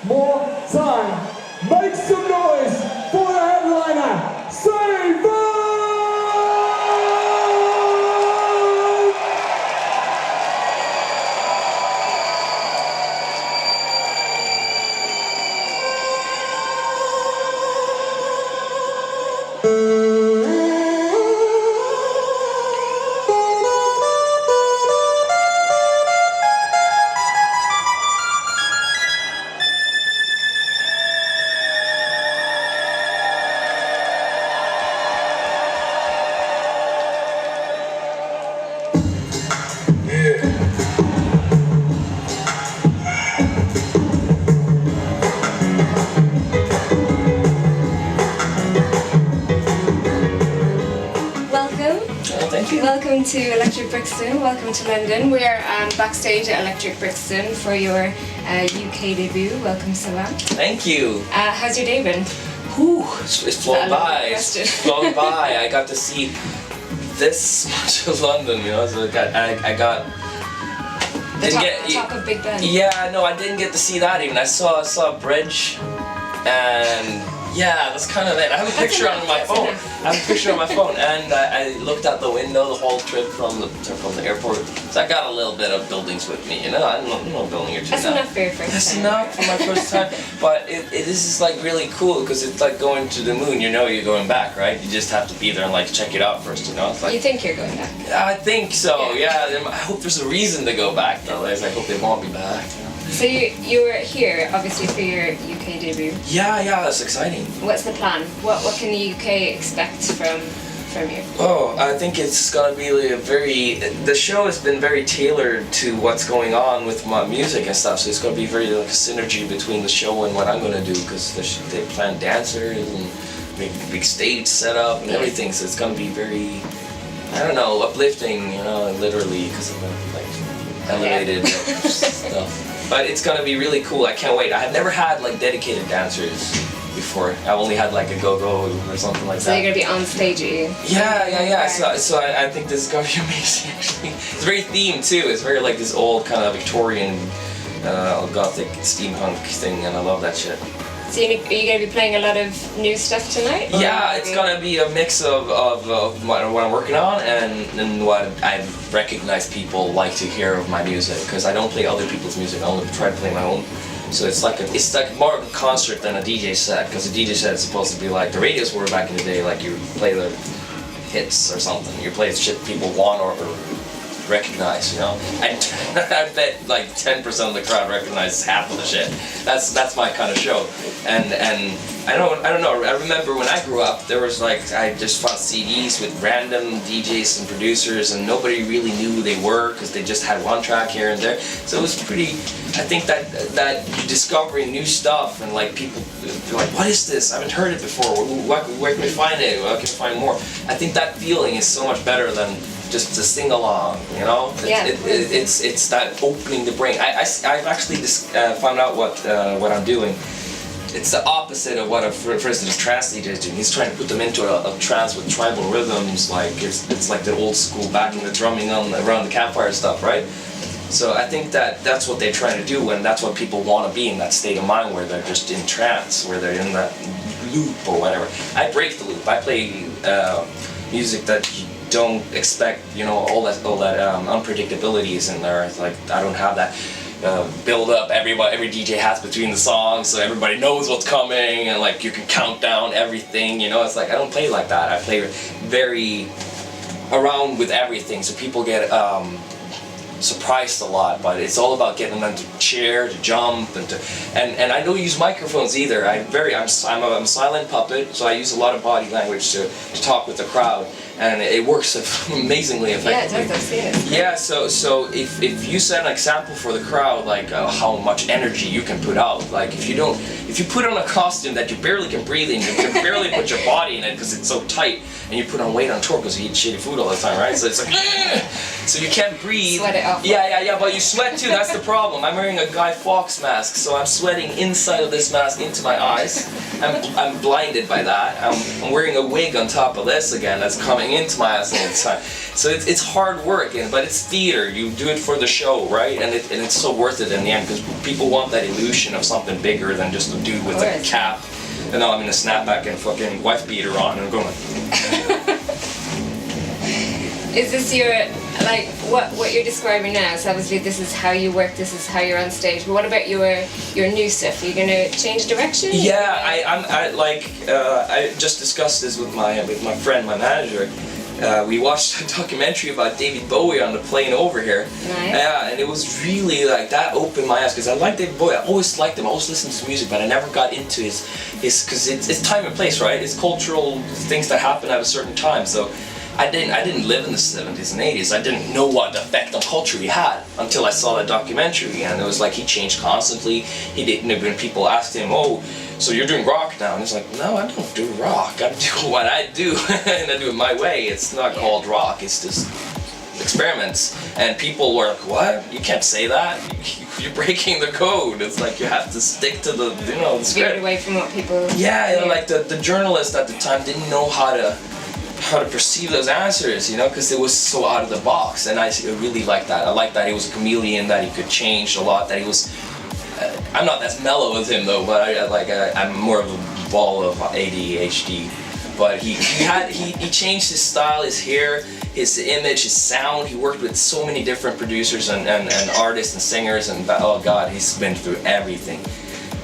more time. Make some noise for the headliner, Savant! Welcome to Electric Brixton, welcome to London. We are backstage at Electric Brixton for your UK debut. Welcome, Savant. Thank you. How's your day been? Whew, it's flown by. It's flown by. I got to see this much of London, you know, so I got the top of Big Ben. Yeah, no, I didn't get to see that even. I saw a bridge, and yeah, that's kind of it. I have a picture on my phone. I have a picture on my phone, and I looked out the window the whole trip from the airport. So I got a little bit of buildings with me, you know. I don't know building or two. That's enough for your first time. That's enough for my first time. But this is like really cool because it's like going to the moon. You know you're going back, right? You just have to be there and like check it out first, you know. It's like, you think you're going back? I think so. Yeah. I hope there's a reason to go back though. I hope they want me back. You know? So you were here obviously for your UK debut. Yeah, that's exciting. What's the plan? What can the UK expect from you? Oh, I think it's gonna be the show has been very tailored to what's going on with my music and stuff, so it's gonna be very like a synergy between the show and what I'm gonna do, because they plan dancers and big stage setup and everything, so it's gonna be very, I don't know, uplifting, you know, literally, because of the like elevated stuff. But it's gonna be really cool. I can't wait. I have never had like dedicated dancers before. I've only had like a go-go or something like that. So you're gonna be on stage, are you? Yeah. So I think this is gonna be amazing. Actually, it's very themed too. It's very like this old kind of Victorian, gothic steampunk thing, and I love that shit. So are you going to be playing a lot of new stuff tonight? Yeah, it's going to be a mix of what I'm working on and what I recognize people like to hear of my music, because I don't play other people's music. I only try to play my own. So it's like more of a concert than a DJ set, because a DJ set is supposed to be like the radios were back in the day. Like you play the hits or something. You play shit people want or recognize, you know. I bet like 10% of the crowd recognizes half of the shit. That's my kind of show. And I don't know. I remember when I grew up, there was like, I just found CDs with random DJs and producers, and nobody really knew who they were because they just had one track here and there. So it was pretty. I think that you're discovering new stuff, and like people, they're like, what is this? I haven't heard it before. Where can we find it? Where can we find more? I think that feeling is so much better than just to sing along, you know. It's that opening the brain. I've actually found out what I'm doing. It's the opposite of what for instance a trance DJ is doing. He's trying to put them into a trance with tribal rhythms, like it's like the old school back in the drumming around the campfire stuff, right? So I think that's what they're trying to do, and that's what people want to be, in that state of mind where they're just in trance, where they're in that loop or whatever. I break the loop. I play music that you don't expect, you know, all that unpredictability is in there. It's like I don't have that build up every DJ has between the songs, so everybody knows what's coming, and like you can count down everything, you know. It's like I don't play like that. I play very around with everything, so people get surprised a lot, but it's all about getting them to cheer, to jump, and I don't use microphones either. I'm a silent puppet, so I use a lot of body language to talk with the crowd, and it works amazingly effectively. Yeah, it does. I've seen it. Yeah, so if you set an example for the crowd, like how much energy you can put out, like if you put on a costume that you barely can breathe in, you can barely put your body in it because it's so tight, and you put on weight on tour because you eat shitty food all the time, right? So it's like, so you can't breathe. Sweat it off. Yeah, but you sweat too. That's the problem. I'm wearing a Guy Fawkes mask, so I'm sweating inside of this mask into my eyes. I'm blinded by that. I'm wearing a wig on top of this again. That's coming coming into my ass all the time. So it's hard work, but it's theater. You do it for the show, right? And it's so worth it in the end, because people want that illusion of something bigger than just a dude with a cap. And now I'm in a snapback and fucking wife beater on, and I'm going like... Is this your, like, what you're describing now? So obviously this is how you work, this is how you're on stage. But what about your new stuff? Are you gonna change direction? Yeah, I just discussed this with my friend, my manager. We watched a documentary about David Bowie on the plane over here. Nice. Yeah, and it was really like that opened my eyes, because I like David Bowie. I always liked him. I always listened to his music, but I never got into his because it's time and place, right? It's cultural things that happen at a certain time. So I didn't live in the 70s and 80s. I didn't know what effect on culture he had until I saw that documentary, and it was like he changed constantly. He didn't. When people asked him, "Oh, so you're doing rock now?" and he's like, "No, I don't do rock. I do what I do, and I do it my way. It's not called rock. It's just experiments." And people were like, "What? You can't say that. You're breaking the code." It's like you have to stick to the the script. Veered away from what people. Yeah, like the journalist at the time didn't know how to perceive those answers, because it was so out of the box, and I really like that. I like that he was a chameleon, that he could change a lot, that he was. I'm not as mellow as him though, but I'm more of a ball of ADHD. But he changed his style, his hair, his image, his sound. He worked with so many different producers and artists and singers, and oh god, he's been through everything.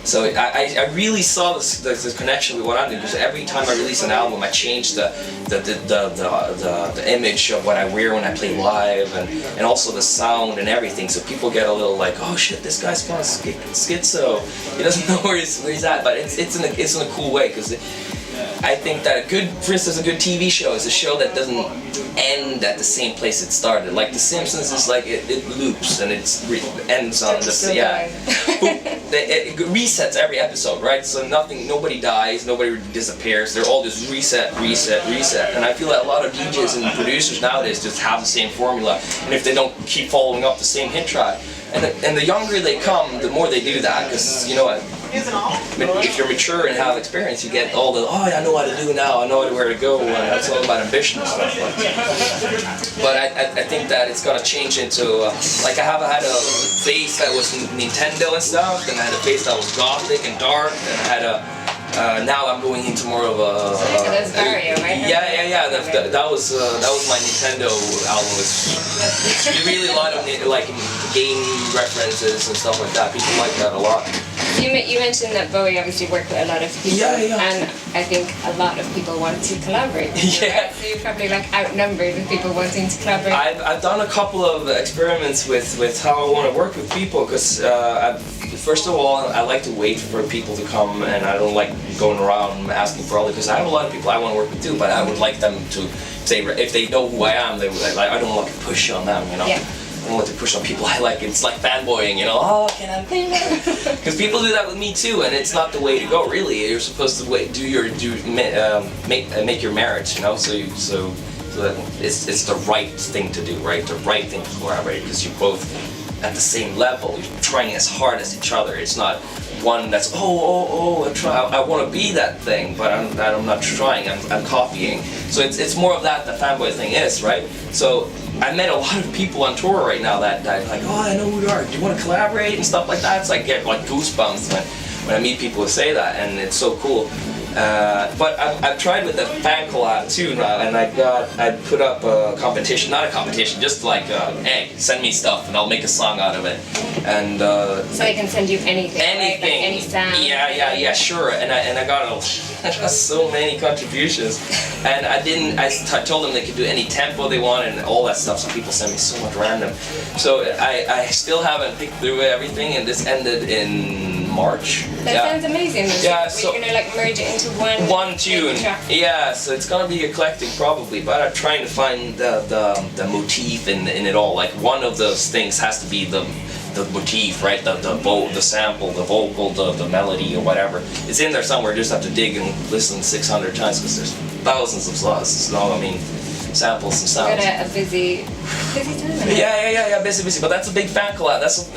So I really saw this connection with what I'm doing, because every time I release an album, I change the image of what I wear when I play live, and also the sound and everything. So people get a little like, oh shit, this guy's kind of schizo. He doesn't know where he's at, but it's in a cool way, because I think that for instance, a good TV show is a show that doesn't end at the same place it started. Like The Simpsons is like it loops and it ends on it resets every episode, right? So nobody dies, nobody disappears. They're all just reset. And I feel that a lot of DJs and producers nowadays just have the same formula. And if they don't keep following up the same hit track, and the younger they come, the more they do that, because if you're mature and have experience, you get all the, I know what to do now, I know where to go, and it's all about ambition and stuff like that. But I think that it's going to change into, like I had a phase that was Nintendo and stuff, and I had a phase that was gothic and dark, and I had now I'm going into more of a... that's Mario, right? Yeah. That was my Nintendo album. It's really a lot of like game references and stuff like that. People like that a lot. You mentioned that Bowie obviously worked with a lot of people, and I think a lot of people want to collaborate with you, right? So you're probably like outnumbered with people wanting to collaborate. I've done a couple of experiments with how I want to work with people, because first of all, I like to wait for people to come, and I don't like going around asking for all because I have a lot of people I want to work with too, but I would like them to say, if they know who I am, they like, I don't want to push on them, Yeah. I don't want to push on people I like. It's like fanboying, oh, can I play that? Because people do that with me too, and it's not the way to go. Really, you're supposed to make your marriage, so that it's the right thing to do, right? The right thing to collaborate, because you're both at the same level. You're trying as hard as each other. It's not one that's I want to be that thing, but I'm not trying. I'm copying. So it's more of that the fanboy thing is, right? So I met a lot of people on tour right now that like, I know who you are. Do you want to collaborate and stuff like that? It's like I get like goosebumps when I meet people who say that, and it's so cool. But I've tried with the fan collab too now, and I put up a competition, not a competition, just like, hey, send me stuff and I'll make a song out of it. And so they can send you anything. Right? Like any sound. Yeah, sure. And I got so many contributions, and I told them they could do any tempo they want and all that stuff. So people send me so much random. So I still haven't picked through everything, and this ended in March. That sounds amazing. Yeah, so you're gonna like merge it into one tune. Yeah, so it's gonna be eclectic probably, but I'm trying to find the motif in it all. Like one of those things has to be the motif, right? The sample, the vocal, the melody, or whatever. It's in there somewhere. You just have to dig and listen 600 times because there's thousands of songs. So I mean, samples and sounds. We've got a busy time. Yeah, busy. But that's a big fan collab. That's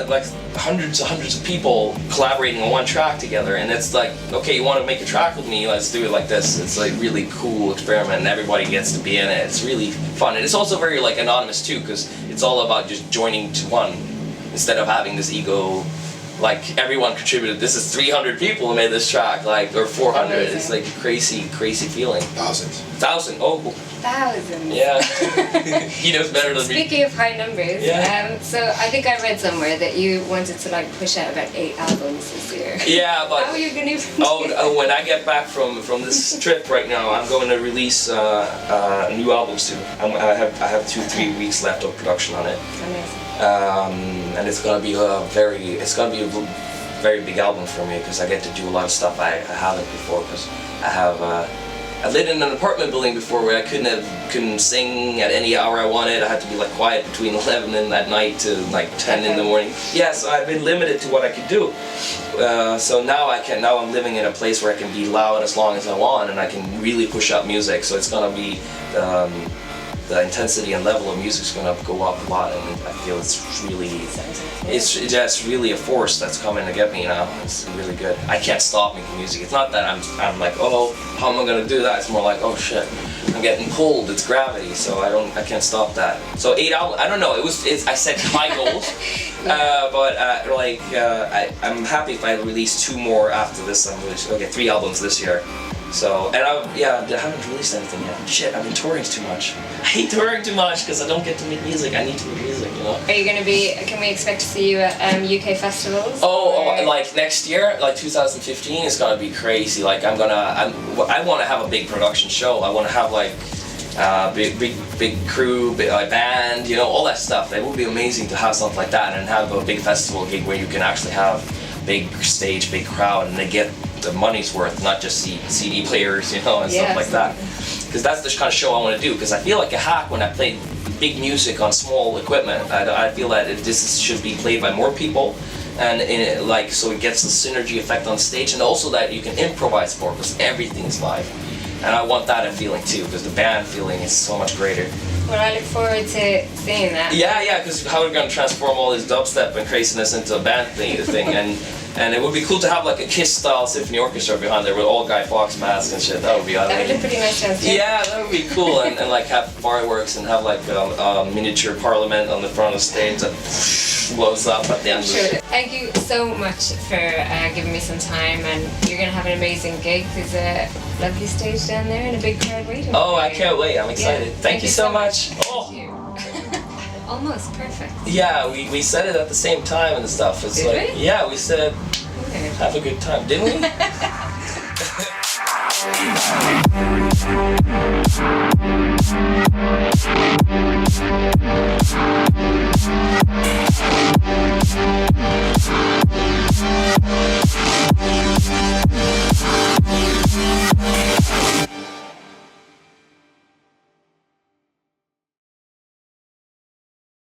like hundreds of people collaborating on one track together, and it's like, okay, you want to make a track with me? Let's do it like this. It's like really cool experiment, and everybody gets to be in it. It's really fun, and it's also very like anonymous too, because it's all about just joining to one instead of having this ego. Like everyone contributed. This is 300 people who made this track, like, or 400. Amazing. It's like a crazy feeling. 1,000. Oh. Thousands. Yeah. He knows better than me. Speaking of high numbers, so I think I read somewhere that you wanted to like push out about 8 albums this year. Yeah, but how are you gonna? when I get back from this trip right now, I'm going to release a new album soon. I have 2-3 weeks left of production on it. Amazing. And it's gonna be a very big album for me because I get to do a lot of stuff I haven't before. Because I lived in an apartment building before where I couldn't sing at any hour I wanted. I had to be like quiet between 11 and at night to like 10 in the morning. Yeah, so I've been limited to what I could do. So now I'm living in a place where I can be loud as long as I want, and I can really push out music. So it's gonna be the intensity and level of music is going to go up a lot, and I feel it's really a force that's coming to get me now. It's really good. I can't stop making music. It's not that I'm like, oh, how am I going to do that? It's more like, oh shit, I'm getting pulled. It's gravity, so I can't stop that. So 8 albums. I don't know. I set high goals, but I'm happy if I release 2 more after this. I'm going to get 3 albums this year. So, and I haven't released anything yet. Shit, I've been touring too much. I hate touring too much because I don't get to make music. I need to make music, you know? Are you going to be, can we expect to see you at UK festivals? Oh, like next year, like 2015 is going to be crazy. Like I want to have a big production show. I want to have like big crew, band, you know, all that stuff. It would be amazing to have something like that and have a big festival gig where you can actually have big stage, big crowd, and they get the money's worth, not just CD players, you know, and stuff like that. Because that's the kind of show I want to do. Because I feel like a hack when I play big music on small equipment. I feel that this should be played by more people, and so it gets the synergy effect on stage, and also that you can improvise for, because everything's live. And I want that feeling too, because the band feeling is so much greater. Well, I look forward to seeing that. Yeah, because how are we going to transform all this dubstep and craziness into a band thing, and it would be cool to have like a Kiss-style symphony orchestra behind there with all Guy Fawkes masks and shit. That would be That would look pretty nice to have. Yeah, that would be cool, and like have fireworks and have like a miniature parliament on the front of the stage that blows up at the end. Sure. Thank you so much for giving me some time, and you're going to have an amazing gig. There's a lovely stage down there and a big crowd waiting for you. I can't wait. I'm excited. Yeah. Thank you so much. Thank you. Almost perfect. Yeah, we said it at the same time and stuff. It's Did like, we? yeah, we said, Okay. have a good time, didn't we?